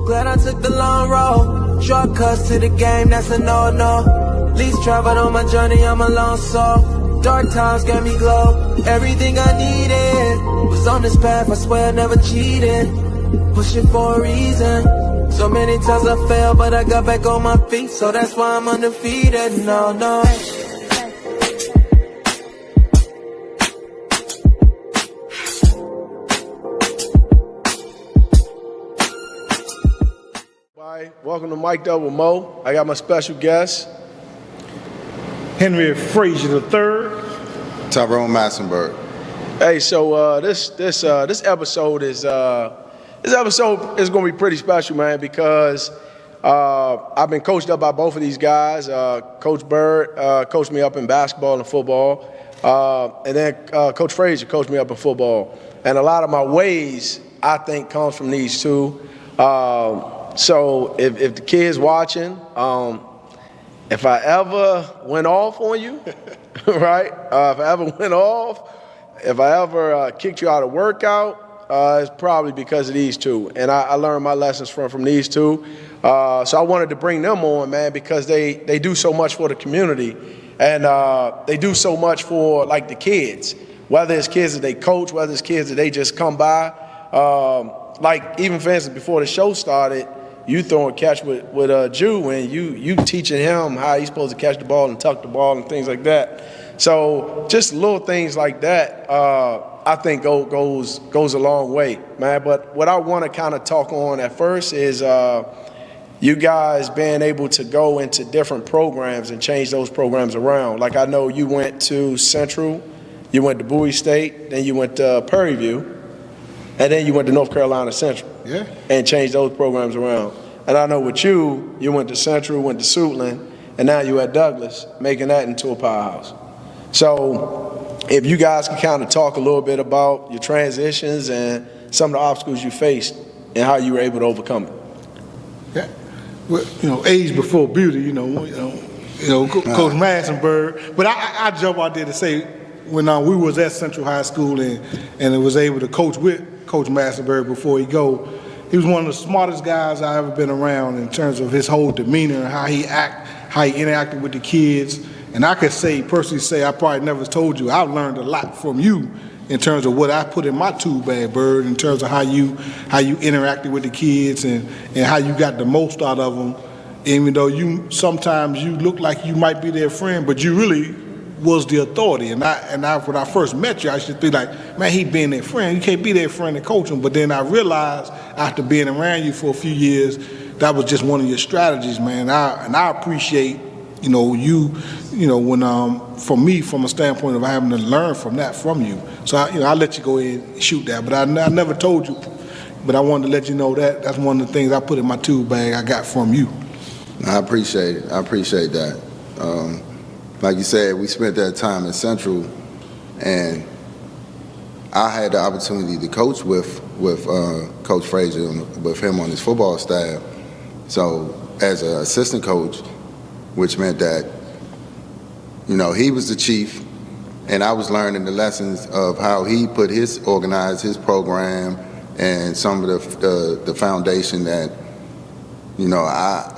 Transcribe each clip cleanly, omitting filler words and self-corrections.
Glad I took the long road. Shortcuts to the game, that's a no-no. Least traveled on my journey, I'm alone, so dark times gave me glow. Everything I needed was on this path, I swear I never cheated. Pushing for a reason. So many times I fell, but I got back on my feet, so that's why I'm undefeated. No, no. Welcome to Mic'd Up with Mo. I got my special guest, Henry Frazier III. Tyrone Massenberg. Hey, so this episode is going to be pretty special, man, because I've been coached up by both of these guys. Coach Burg coached me up in basketball and football, and then Coach Frazier coached me up in football. And a lot of my ways, I think, comes from these two. So if the kids watching, if I ever went off on you, right? If I ever went off, if I ever kicked you out of workout, it's probably because of these two. And I learned my lessons from these two. So I wanted to bring them on, man, because they do so much for the community. And they do so much for, like, the kids, whether it's kids that they coach, whether it's kids that they just come by. Like, even, for instance, before the show started, you throwing catch with Jew, and you teaching him how he's supposed to catch the ball and tuck the ball and things like that. So just little things like that, I think goes a long way, man. But what I want to kind of talk on at first is you guys being able to go into different programs and change those programs around. Like, I know you went to Central, you went to Bowie State, then you went to Prairie View, and then you went to North Carolina Central. Yeah. And changed those programs around. And I know with you went to Central, went to Suitland, and now you at Douglas, making that into a powerhouse. So if you guys can kind of talk a little bit about your transitions and some of the obstacles you faced and how you were able to overcome it. Yeah. Well, age before beauty, Coach Massenberg. But I jump out there to say, when we was at Central High School and it was able to coach with Coach Massenberg before he was one of the smartest guys I ever been around in terms of his whole demeanor and how he interacted with the kids. And I could personally say, I probably never told you, I've learned a lot from you in terms of what I put in my tool bag, Bird, in terms of how you interacted with the kids and how you got the most out of them. Even though sometimes you look like you might be their friend, but you really was the authority. And when I first met you, I used to be like, man, he being their friend. You can't be their friend and coach him. But then I realized after being around you for a few years, that was just one of your strategies, man. And I appreciate, for me, from a standpoint of having to learn from you. So I let you go ahead and shoot that. But I never told you. But I wanted to let you know that that's one of the things I put in my tool bag I got from you. I appreciate it. I appreciate that. Like you said, we spent that time in Central, and I had the opportunity to coach with Coach Frazier, with him on his football staff. So as an assistant coach, which meant that, he was the chief, and I was learning the lessons of how he organized his program and some of the foundation that, I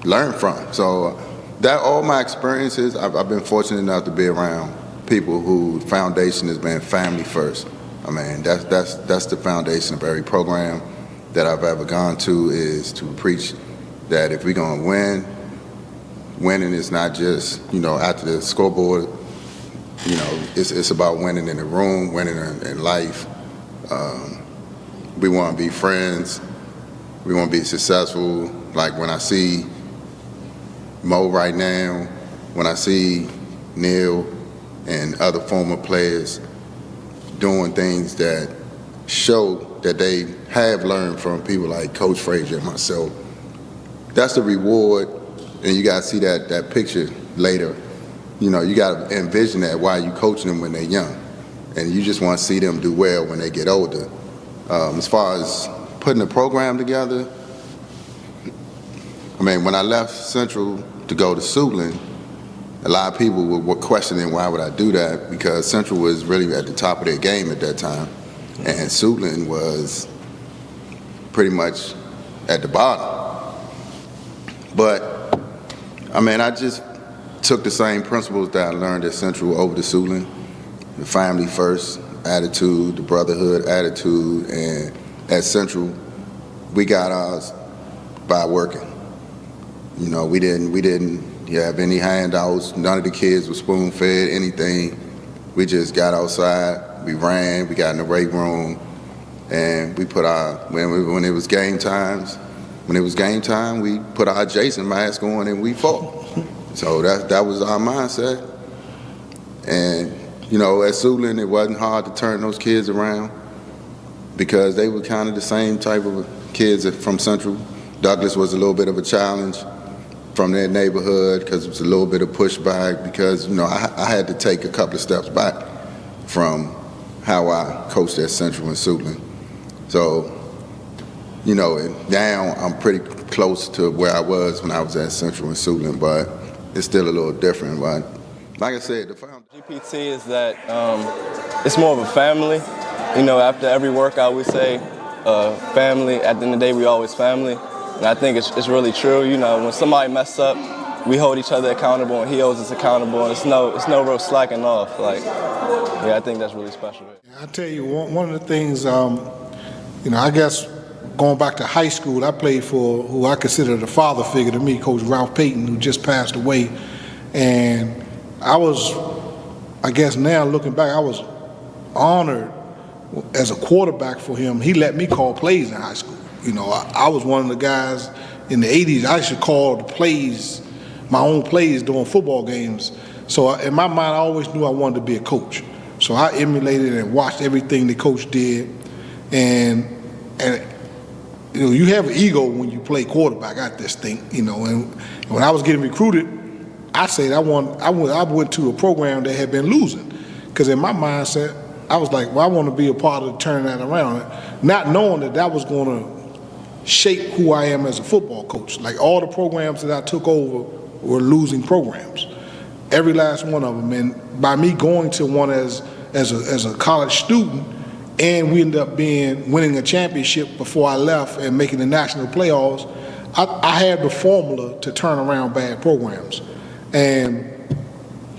learned from. So that all my experiences, I've been fortunate enough to be around people whose foundation has been family first. I mean, that's the foundation of every program that I've ever gone to, is to preach that if we're gonna win, winning is not just, after the scoreboard. It's about winning in the room, winning in life. We want to be friends. We want to be successful. Like when I see Mo right now, when I see Neil and other former players doing things that show that they have learned from people like Coach Frazier and myself, that's the reward. And you got to see that picture later. You got to envision that while you coaching them when they're young. And you just want to see them do well when they get older. As far as putting a program together, I mean, when I left Central to go to Suitland, a lot of people were questioning why would I do that, because Central was really at the top of their game at that time. And Suitland was pretty much at the bottom. But, I mean, I just took the same principles that I learned at Central over to Suitland. The family first attitude, the brotherhood attitude, and at Central, we got ours by working. You know, we didn't have any handouts. None of the kids were spoon-fed anything. We just got outside, we ran, we got in the weight room, and we put when it was game time, we put our Jason mask on and we fought. So that was our mindset. And, you know, at Suitland, it wasn't hard to turn those kids around because they were kind of the same type of kids from Central. Douglas was a little bit of a challenge from their neighborhood because it was a little bit of pushback because, you know, I had to take a couple of steps back from how I coached at Central and Suitland. So, you know, now I'm pretty close to where I was when I was at Central and Suitland, but it's still a little different. But like I said, the foundation. GPT is that it's more of a family. You know, after every workout we say family. At the end of the day, we always family. And I think it's really true. You know, when somebody mess up, we hold each other accountable, and he holds us accountable, and it's no real slacking off. Like, yeah, I think that's really special. I tell you, one of the things, you know, I guess going back to high school, I played for who I consider the father figure to me, Coach Ralph Payton, who just passed away, and I was, I guess now looking back, I was honored as a quarterback for him. He let me call plays in high school. You know, I was one of the guys in the 80s, I used to call the plays, my own plays during football games. So in my mind, I always knew I wanted to be a coach. So I emulated and watched everything the coach did. And you know, you have an ego when you play quarterback at this thing, you know. And when I was getting recruited, I said I went to a program that had been losing. Because in my mindset, I was like, well, I want to be a part of turning that around. Not knowing that was going to shape who I am as a football coach. Like all the programs that I took over were losing programs, every last one of them. And by me going to one as a college student, and we ended up winning a championship before I left and making the national playoffs, I had the formula to turn around bad programs. And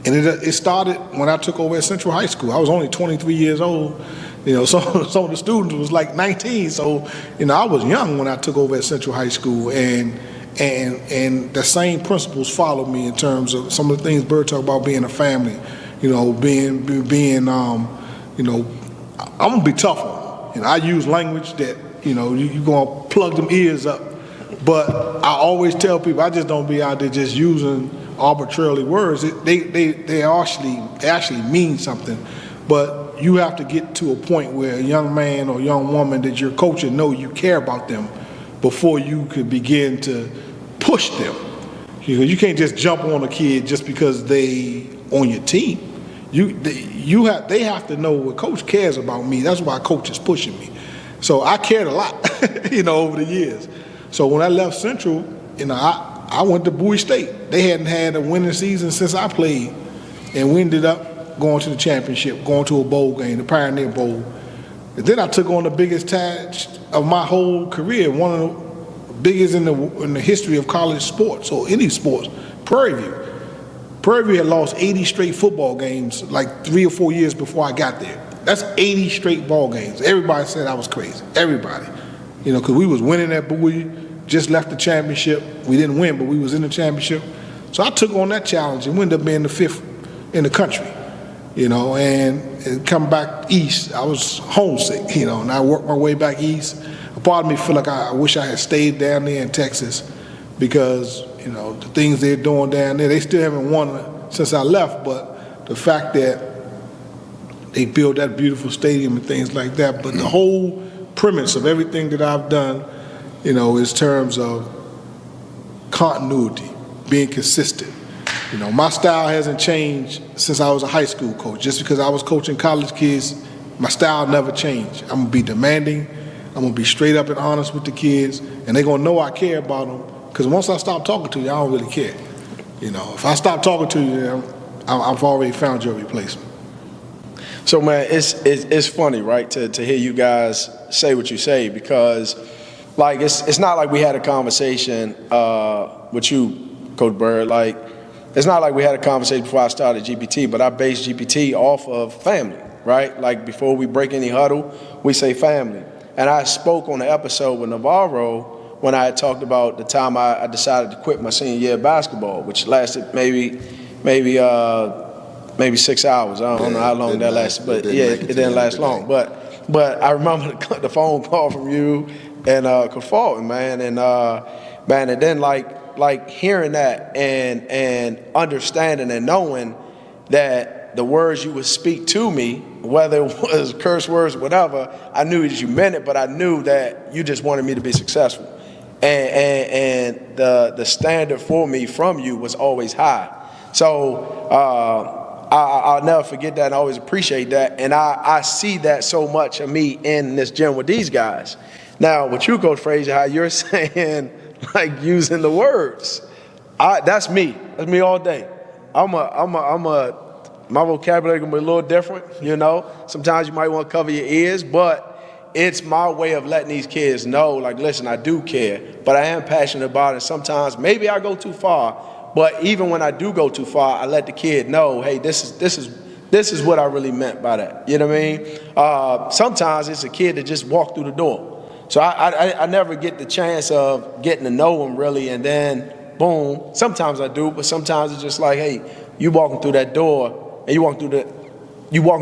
it started when I took over at Central High School. I was only 23 years old. You know, some of the students was like 19. So, you know, I was young when I took over at Central High School, and the same principles followed me in terms of some of the things Burg talked about, being a family. You know, being you know, I'm gonna be tough on them. You know, I use language that, you know, you gonna plug them ears up. But I always tell people, I just don't be out there just using arbitrarily words. They actually mean something. But you have to get to a point where a young man or young woman that you're coaching know you care about them before you could begin to push them. You can't just jump on a kid just because they on your team. They have to know what coach cares about me. That's why coach is pushing me. So I cared a lot, you know, over the years. So when I left Central, you know, I went to Bowie State. They hadn't had a winning season since I played, and we ended up going to the championship, going to a bowl game, the Pioneer Bowl. And then I took on the biggest task of my whole career, one of the biggest in the history of college sports, or any sports, Prairie View. Prairie View had lost 80 straight football games like 3 or 4 years before I got there. That's 80 straight ball games. Everybody said I was crazy, everybody. You know, because we was winning at Bowie, just left the championship. We didn't win, but we was in the championship. So I took on that challenge and ended up being the 5th in the country. You know, and come back east, I was homesick, you know, and I worked my way back east. A part of me feel like I wish I had stayed down there in Texas because, you know, the things they're doing down there, they still haven't won since I left, but the fact that they built that beautiful stadium and things like that, but the whole premise of everything that I've done, you know, is terms of continuity, being consistent. You know, my style hasn't changed since I was a high school coach. Just because I was coaching college kids, my style never changed. I'm gonna be demanding, I'm gonna be straight up and honest with the kids, and they're gonna know I care about them, because once I stop talking to you, I don't really care. You know, if I stop talking to you, I've already found your replacement. So, man, it's funny, right, to hear you guys say what you say, because like it's not like we had a conversation with you, Coach Burg. Like, it's not like we had a conversation before I started GPT, but I based GPT off of family, right? Like, before we break any huddle, we say family. And I spoke on the episode with Navarro when I had talked about the time I decided to quit my senior year of basketball, which lasted maybe 6 hours. I don't know how long that lasted, but it didn't last long. But I remember the phone call from you and Coach Fulton, man, and then like hearing that and understanding and knowing that the words you would speak to me, whether it was curse words, whatever, I knew that you meant it, but I knew that you just wanted me to be successful. And the standard for me from you was always high. So I'll never forget that, and I always appreciate that. And I see that so much of me in this gym with these guys. Now, with you, Coach Frazier, how you're saying, like, using the words, that's me. That's me all day. My vocabulary gonna be a little different, you know. Sometimes you might want to cover your ears, but it's my way of letting these kids know, like, listen, I do care, but I am passionate about it. Sometimes maybe I go too far, but even when I do go too far, I let the kid know, hey, this is what I really meant by that. You know what I mean? Sometimes it's a kid that just walked through the door. So I never get the chance of getting to know them really, and then boom. Sometimes I do, but sometimes it's just like, hey, you walking through that door, and you walking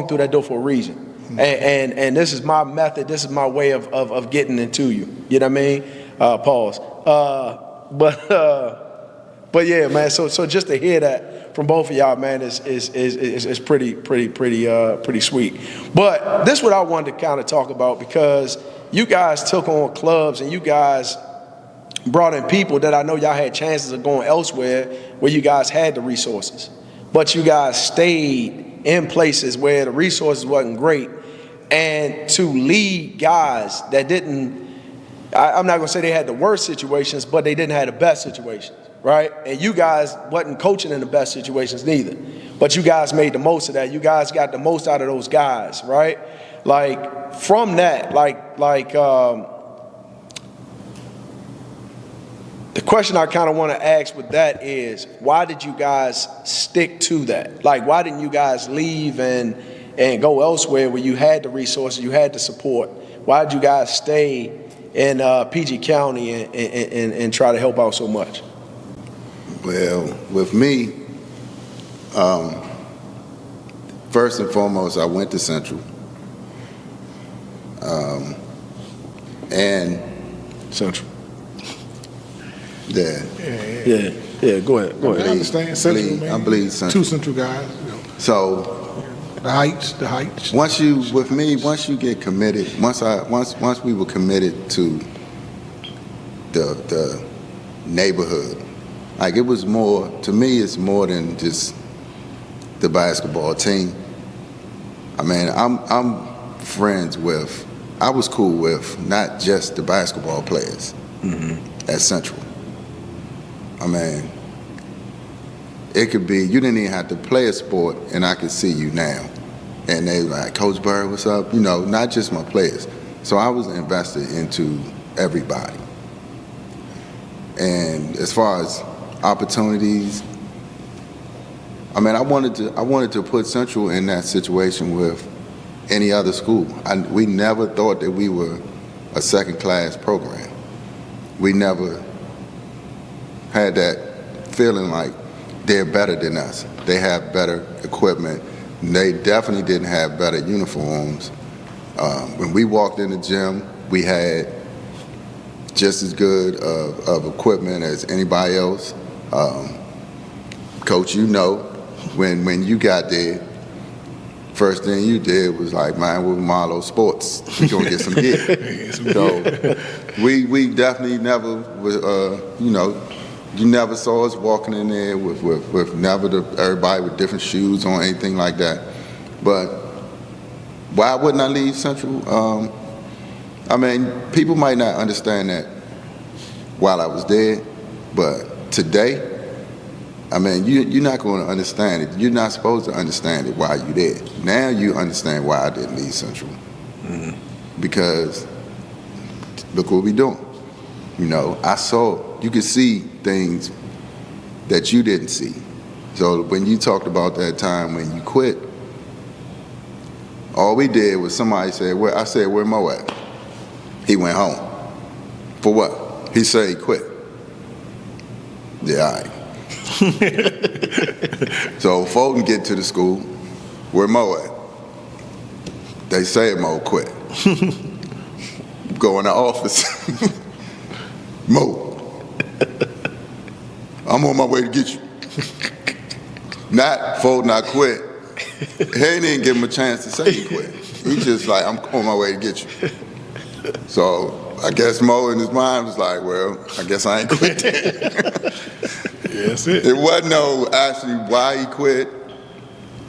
through that door for a reason. And this is my method. This is my way of getting into you. You know what I mean? Pause. But yeah, man. So just to hear that from both of y'all, man, is pretty sweet. But this is what I wanted to kind of talk about, because you guys took on clubs and you guys brought in people that I know y'all had chances of going elsewhere where you guys had the resources, but you guys stayed in places where the resources wasn't great, and to lead guys that didn't, I'm not gonna say they had the worst situations, but they didn't have the best situations, right? And you guys wasn't coaching in the best situations neither, but you guys made the most of that. You guys got the most out of those guys, right? Like, from that, the question I kind of want to ask with that is, why did you guys stick to that? Like, why didn't you guys leave and go elsewhere where you had the resources, you had the support? Why did you guys stay in PG County and try to help out so much? Well, with me, first and foremost, I went to Central. And Central. Yeah. Go ahead. I understand Central, man. I believe Central. Two Central guys. You know. So the heights. once you get committed, once we were committed to the neighborhood, like, it was more, to me, it's more than just the basketball team. I mean, I'm friends with, I was cool with not just the basketball players at Central. I mean, it could be, you didn't even have to play a sport and I could see you now. And they like, Coach Burg, what's up? You know, not just my players. So I was invested into everybody. And as far as opportunities, I mean, I wanted to put Central in that situation with any other school. We never thought that we were a second-class program. We never had that feeling like they're better than us. They have better equipment. They definitely didn't have better uniforms. When we walked in the gym, we had just as good of equipment as anybody else. Coach, you know, when you got there, first thing you did was like, man, we're Marlowe Sports. We're gonna get some gear. So we definitely never was, you know, you never saw us walking in there with never everybody with different shoes on, anything like that. But why wouldn't I leave Central? I mean, people might not understand that while I was there, but today, I mean, you're not going to understand it. You're not supposed to understand it while you're there. Now you understand why I didn't leave Central. Because look what we're doing. You know, you could see things that you didn't see. So when you talked about that time when you quit, all we did was somebody said, I said, where Mo at? He went home. For what? He said he quit. Yeah, all right. So Fulton get to the school, where Mo at? They say Mo quit. Go in the office. Mo, I'm on my way to get you. Not Fulton, I quit. He didn't give him a chance to say he quit. He just like, I'm on my way to get you. So I guess Mo in his mind was like, well, I guess I ain't quit then. Yes, it. It wasn't no actually why he quit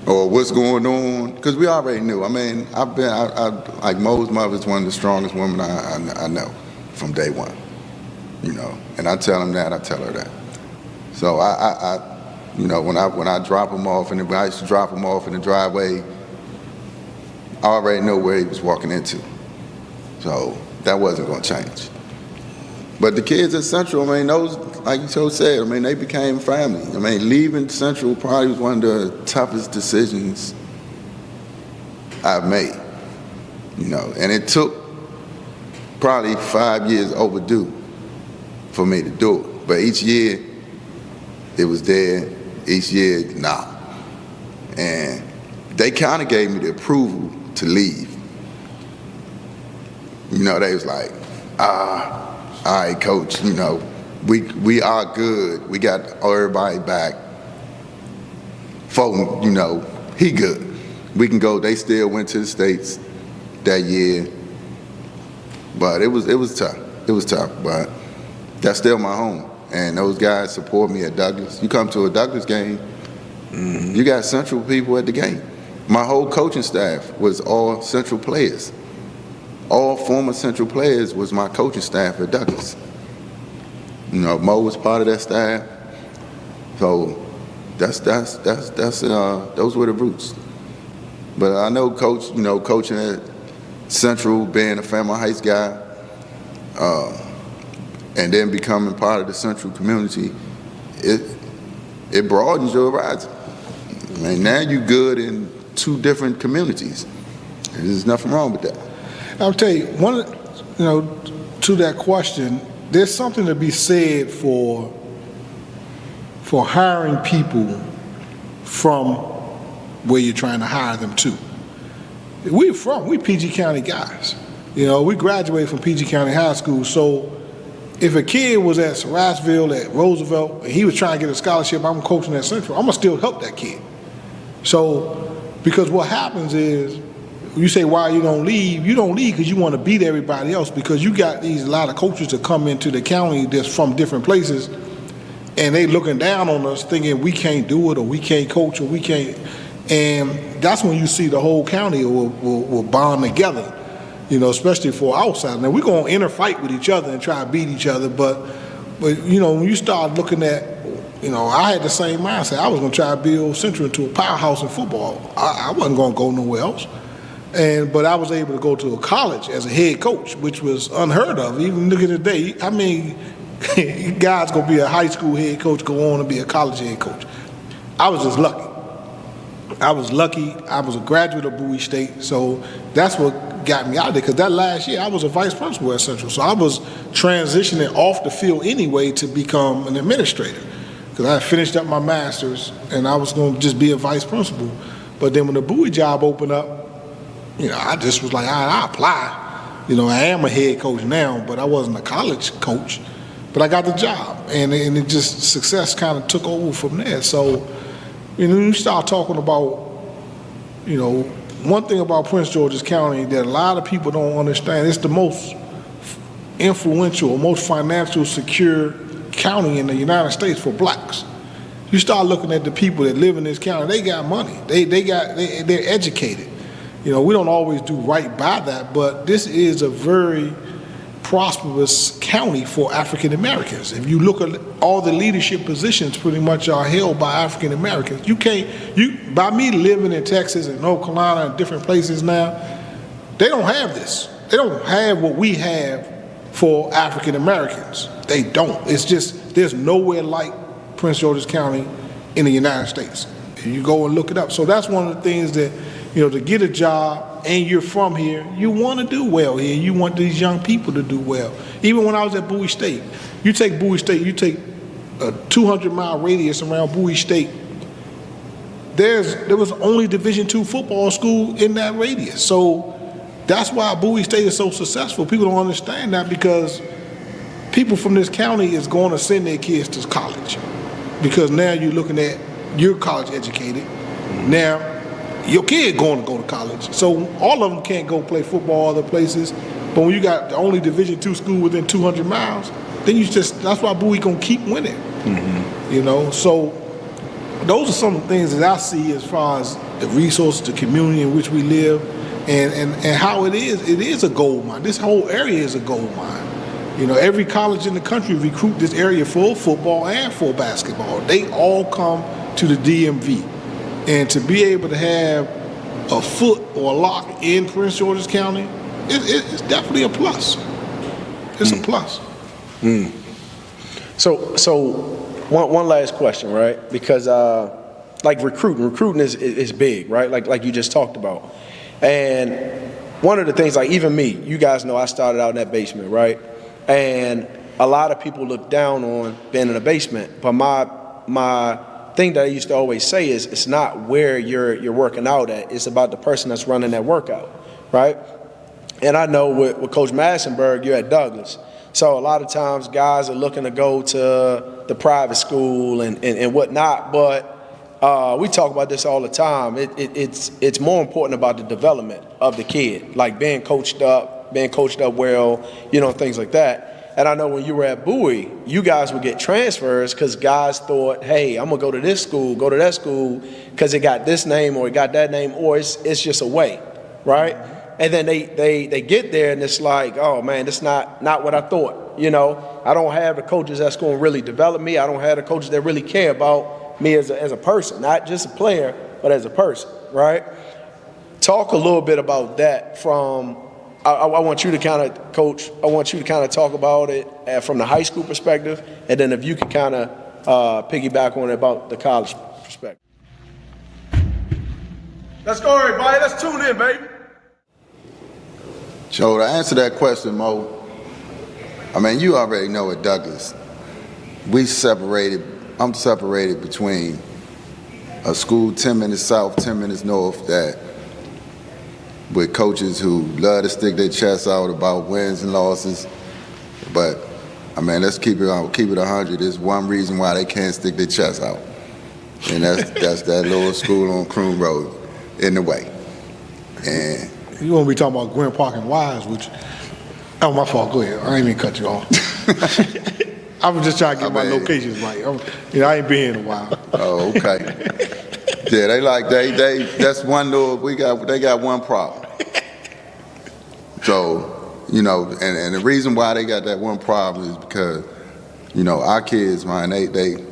or what's going on, because we already knew. I mean, like Mo's mother is one of the strongest women I know from day one, you know. And I tell him that, I tell her that. So I you know, when I drop him off, and I used to drop him off in the driveway, I already know where he was walking into. So that wasn't going to change. But the kids at Central, I mean, those, like you said, I mean, they became family. I mean, leaving Central probably was one of the toughest decisions I've made, you know. And it took probably 5 years overdue for me to do it. But each year, it was there. Each year, nah. And they kind of gave me the approval to leave. You know, they was like, all right, coach, you know, we are good. We got everybody back. Fulton, you know, he good. We can go. They still went to the States that year. But it was tough. It was tough, but that's still my home. And those guys support me at Douglas. You come to a Douglas game, you got Central people at the game. My whole coaching staff was all Central players. All former Central players was my coaching staff at Douglas. You know, Mo was part of that staff. So those were the roots. But I know Coach, you know, coaching at Central, being a Fairmont Heights guy, and then becoming part of the Central community, it broadens your horizon. I mean, now you're good in 2 different communities. And there's nothing wrong with that. I'll tell you, to that question, there's something to be said for hiring people from where you're trying to hire them to. We PG County guys. You know, we graduated from PG County High School, so if a kid was at Sarasville, at Roosevelt, and he was trying to get a scholarship, I'm coaching at Central, I'm gonna still help that kid. So, because what happens is, you say why you don't leave because you want to beat everybody else, because you got a lot of coaches that come into the county that's from different places, and they looking down on us thinking we can't do it, or we can't coach, or we can't, and that's when you see the whole county will bond together, you know, especially for outside. Now we're going to interfight with each other and try to beat each other, but you know, when you start looking at, you know, I had the same mindset. I was going to try to build Central into a powerhouse in football. I wasn't going to go nowhere else. But I was able to go to a college as a head coach, which was unheard of. Even look at today, I mean, guys gonna be a high school head coach, go on to be a college head coach. I was just lucky. I was a graduate of Bowie State, so that's what got me out there. Because that last year, I was a vice principal at Central, so I was transitioning off the field anyway to become an administrator. Because I had finished up my master's, and I was going to just be a vice principal. But then when the Bowie job opened up, you know, I just was like, I apply. You know, I am a head coach now, but I wasn't a college coach. But I got the job, and it just, success kind of took over from there. So, you know, you start talking about, you know, one thing about Prince George's County that a lot of people don't understand, it's the most influential, most financial secure county in the United States for blacks. You start looking at the people that live in this county, they got money, they're educated. You know, we don't always do right by that, but this is a very prosperous county for African Americans. If you look at all the leadership positions, pretty much are held by African Americans. By me living in Texas and North Carolina and different places now, they don't have this. They don't have what we have for African Americans. They don't. It's just, there's nowhere like Prince George's County in the United States. You go and look it up. So that's one of the things that, to get a job and you're from here, you want to do well here. You want these young people to do well. Even when I was at Bowie State, you take a 200-mile radius around Bowie State, there was only Division II football school in that radius. So that's why Bowie State is so successful. People don't understand that, because people from this county is going to send their kids to college, because now you're looking at, you're college educated. Now your kid going to go to college. So all of them can't go play football other places. But when you got the only Division II school within 200 miles, then that's why Bowie going to keep winning. So those are some of the things that I see as far as the resources, the community in which we live, and how it is a gold mine. This whole area is a gold mine. Every college in the country recruit this area for football and for basketball. They all come to the DMV. And to be able to have a foot or a lock in Prince George's County, it's definitely a plus. It's a plus. So one last question, right? Because like recruiting is big, right? Like you just talked about. And one of the things, like even me, you guys know I started out in that basement, right? And a lot of people look down on being in a basement. But my thing that I used to always say is, it's not where you're working out at. It's about the person that's running that workout, right? And I know with Coach Massenberg, you're at Douglas. So a lot of times guys are looking to go to the private school and whatnot, but we talk about this all the time. It's more important about the development of the kid, like being coached up well, things like that. And I know when you were at Bowie, you guys would get transfers because guys thought, hey, I'm going to go to this school, go to that school because it got this name or it got that name, or it's just a way, right? And then they get there and it's like, oh, man, that's not what I thought. I don't have the coaches that's going to really develop me. I don't have the coaches that really care about me as a person, not just a player, but as a person, right? Talk a little bit about that from I want you to kind of, Coach, talk about it from the high school perspective, and then if you could kind of piggyback on it about the college perspective. Let's go, everybody. Let's tune in, baby. So to answer that question, Mo, you already know at Douglas, I'm separated between a school 10 minutes south, 10 minutes north, that with coaches who love to stick their chests out about wins and losses. But, let's keep it 100. There's one reason why they can't stick their chests out. And that's that little school on Croon Road in the way. And you won't be talking about Gwen Park and Wise, which, oh, my fault, go ahead. I ain't even cut you off. I was just trying to get my locations right. I ain't been here in a while. Oh, okay. Yeah, that's one little, they got one problem. So, and the reason why they got that one problem is because, our kids, man,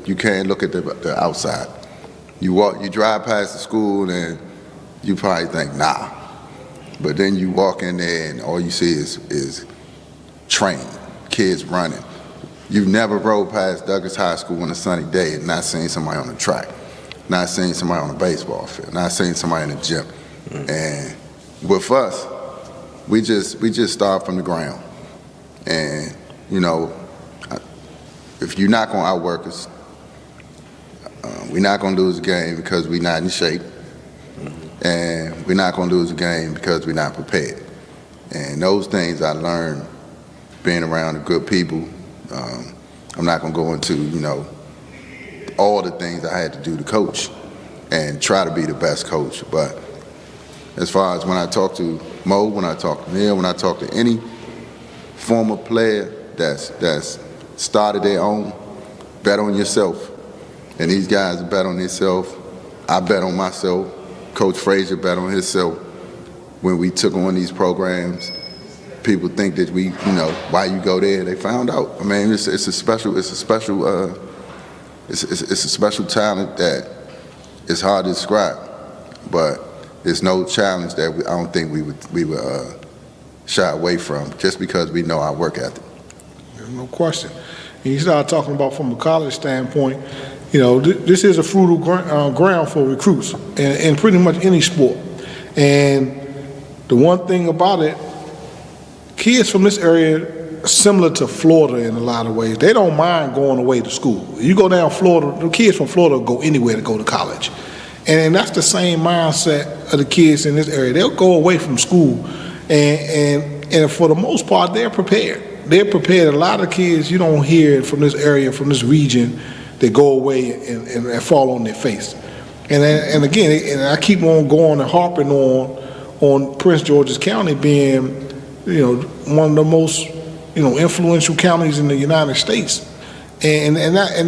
you can't look at the outside. You drive past the school and you probably think, nah. But then you walk in there and all you see is training, kids running. You've never rode past Douglas High School on a sunny day and not seen somebody on the track. Not seeing somebody on a baseball field, not seeing somebody in the gym. And with us, we just start from the ground. And, if you're not going to outwork us, we're not going to lose a game because we're not in shape. And we're not going to lose a game because we're not prepared. And those things I learned being around the good people. I'm not going to go into, all the things I had to do to coach and try to be the best coach. But as far as when I talk to Mo, when I talk to Neil, when I talk to any former player that's started their own, bet on yourself. And these guys bet on themselves. I bet on myself. Coach Frazier bet on himself. When we took on these programs, people think that we, why you go there? They found out. It's a special talent that it's hard to describe, but it's no challenge that I don't think we would shy away from just because we know our work ethic. no question. And you start talking about from a college standpoint, this is a fertile ground for recruits in pretty much any sport. And the one thing about it, kids from this area, similar to Florida in a lot of ways, they don't mind going away to school. You go down Florida, the kids from Florida go anywhere to go to college. And that's the same mindset of the kids in this area. They'll go away from school, and for the most part, they're prepared. They're prepared. A lot of kids you don't hear from this area, from this region, they go away and fall on their face. And again, I keep on going and harping on Prince George's County being, one of the most, influential counties in the United States, and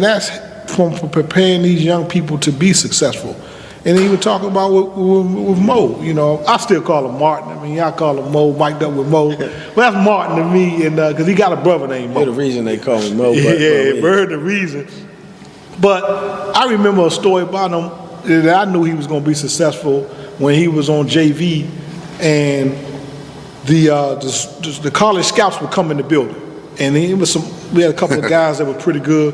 that's from preparing these young people to be successful. And even talking about with Mo, I still call him Martin. I mean, y'all call him Mo, mic'd up with Mo. Well, that's Martin to me, and because he got a brother named Mo. You're the reason they call him Mo. Yeah, Bird the reason. But I remember a story about him that I knew he was going to be successful when he was on JV, and the college scouts would come in the building, and we had a couple of guys that were pretty good.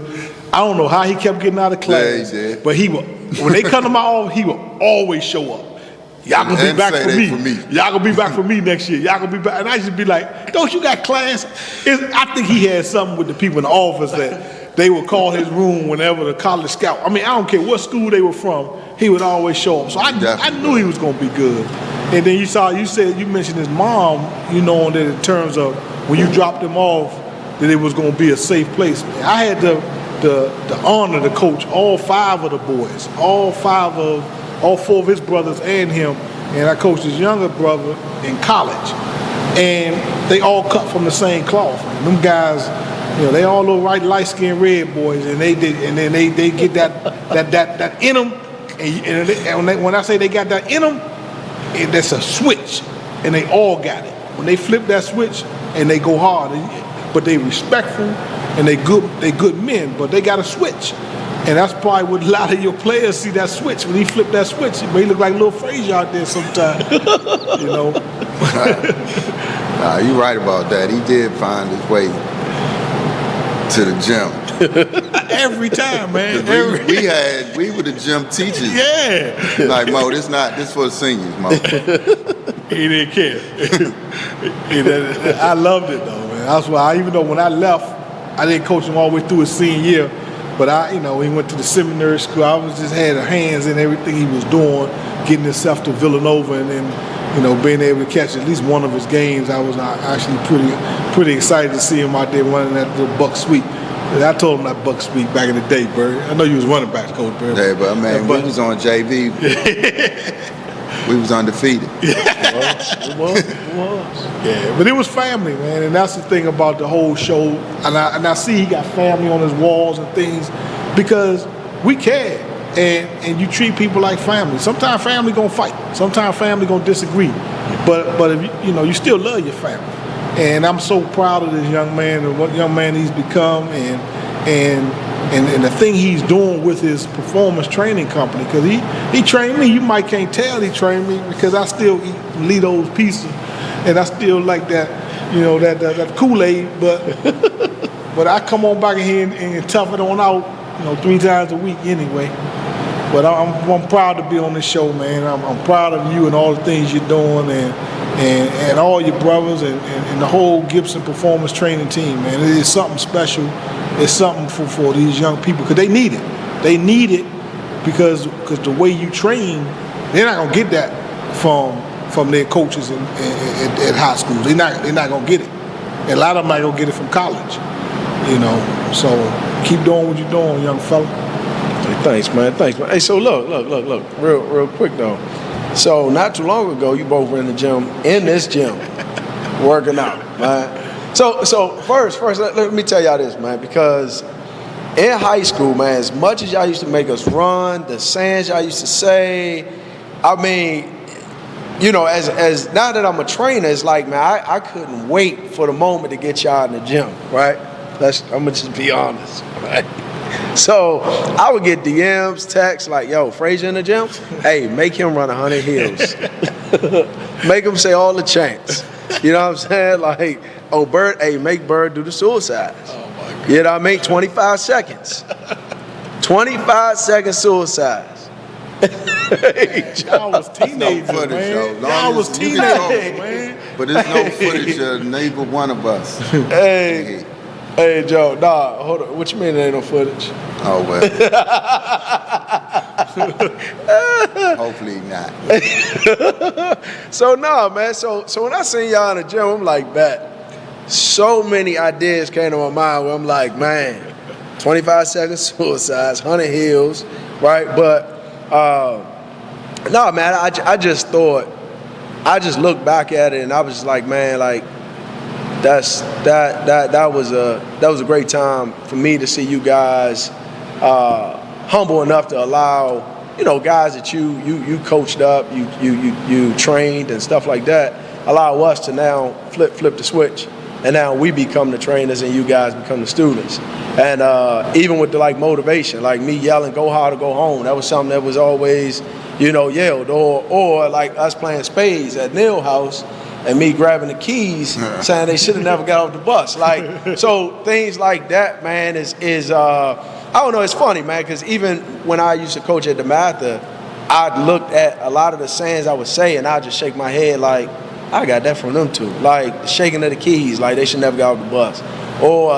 I don't know how he kept getting out of class, but when they come to my office, he would always show up. Y'all gonna be back for me. Y'all gonna be back for me next year. Y'all gonna be back. And I used to be like, don't you got class? I think he had something with the people in the office that they would call his room whenever the college scout. I mean, I don't care what school they were from, he would always show up. So I knew he was gonna be good. And then you mentioned his mom, that in terms of when you dropped him off, that it was gonna be a safe place. I had the honor to coach all 5 of the boys, all 4 of his brothers and him, and I coached his younger brother in college. And they all cut from the same cloth. And them guys, they all look light-skinned red boys, and they get that in them. And when I say they got that in them, that's a switch, and they all got it. When they flip that switch and they go hard, but they respectful and they good men, but they got a switch. And that's probably what a lot of your players see, that switch. When he flipped that switch, he look like little Frazier out there sometimes. Nah, you're right about that. He did find his way to the gym. Every time, man. We were the gym teachers. Yeah. Like, Mo, this for the seniors, Mo. He didn't care. I loved it though, man. That's why even though when I left, I didn't coach him all the way through his senior year. But he went to the seminary school. I just had hands in everything he was doing, getting himself to Villanova, and then, being able to catch at least one of his games. I was actually pretty excited to see him out there running that little buck sweep. I told him that buck sweep back in the day, Burg. I know you was running back, Coach Burg. Yeah, but man, we was on JV. We was undefeated. It was. Yeah, but it was family, man, and that's the thing about the whole show. And I see he got family on his walls and things because we care, and you treat people like family. Sometimes family gonna fight. Sometimes family gonna disagree, but if you still love your family. And I'm so proud of this young man and what young man he's become, and the thing he's doing with his performance training company, because he trained me. You might can't tell he trained me because I still eat Lido's pizza, and I still like that, that Kool-Aid. But I come on back in here and tough it on out, 3 times a week anyway. But I'm proud to be on this show, man. I'm proud of you and all the things you're doing, and all your brothers and the whole Gibson performance training team, man. It is something special. It's something for these young people because they need it. They need it because the way you train, they're not gonna get that from their coaches at high schools. They're not gonna get it. And a lot of them ain't gonna get it from college. So keep doing what you're doing, young fella. Hey, thanks, man. Hey, so look, real quick though. So not too long ago, you both were in this gym, working out, man. So first, let me tell y'all this, man, because in high school, man, as much as y'all used to make us run, the sayings y'all used to say, I mean, as now that I'm a trainer, it's like, man, I couldn't wait for the moment to get y'all in the gym, right? I'm gonna just be honest, right? So I would get DMs, texts like, yo, Frazier in the gym? Hey, make him run 100 hills. Make him say all the chants. You know what I'm saying? Like, oh, Burg, hey, make Burg do the suicides. You know what I mean? 25 seconds. 25 second suicides. Y'all was teenagers, no footage, man. Yo. Y'all was You teenagers, man. But there's no footage of neither one of us. Hey, Joe, nah, hold on. What you mean there ain't no footage? Oh, well. Hopefully not. So, nah, man. So when I seen y'all in the gym, I'm like, bet. So many ideas came to my mind where I'm like, man, 25 second suicides, 100 hills, right? But, no, man, I just thought, I just looked back at it and I was just like, man, like, that was a great time for me to see you guys humble enough to allow, you know, guys that you coached up, you trained and stuff like that, allow us to now flip the switch, and now we become the trainers and you guys become the students. And even with the like motivation, like me yelling, "Go hard or go home," that was something that was always, you know, yelled. Or like us playing spades at Neil House and me grabbing the keys saying they should have never got off the bus. Like, so things like that, man, is I don't know, it's funny, man, because even when I used to coach at the Mather, I looked at a lot of the sayings I would say and I'd just shake my head like, I got that from them too. Like the shaking of the keys, like they should never get off the bus. Or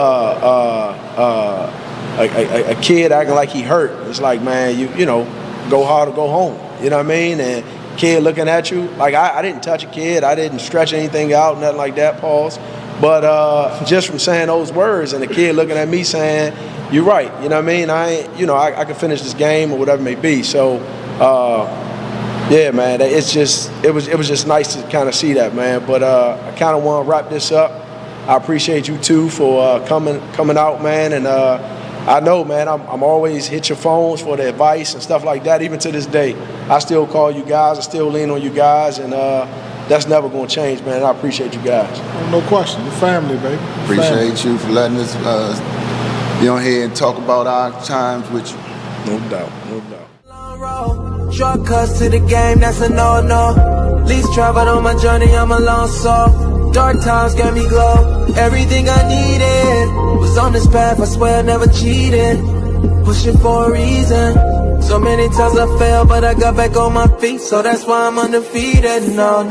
a kid acting like he hurt. It's like, man, you know, go hard or go home. You know what I mean? And kid looking at you, like I didn't touch a kid, I didn't stretch anything out, nothing like that, pause. But just from saying those words and the kid looking at me saying, you're right, you know what I mean? I can finish this game or whatever it may be. So, yeah, man, it was just nice to kind of see that, man. But I kind of want to wrap this up. I appreciate you too for coming out, man. And I know, man, I'm always hit your phones for the advice and stuff like that. Even to this day, I still call you guys. I still lean on you guys, and that's never going to change, man. I appreciate you guys. No question, the family, baby. Appreciate you for letting us be on here and talk about our times with you. No doubt, no doubt. Shortcuts to the game, that's a no-no. Least traveled on my journey, I'm alone, so dark times got me glow. Everything I needed was on this path, I swear I never cheated. Pushing for a reason. So many times I fell, but I got back on my feet, so that's why I'm undefeated. No.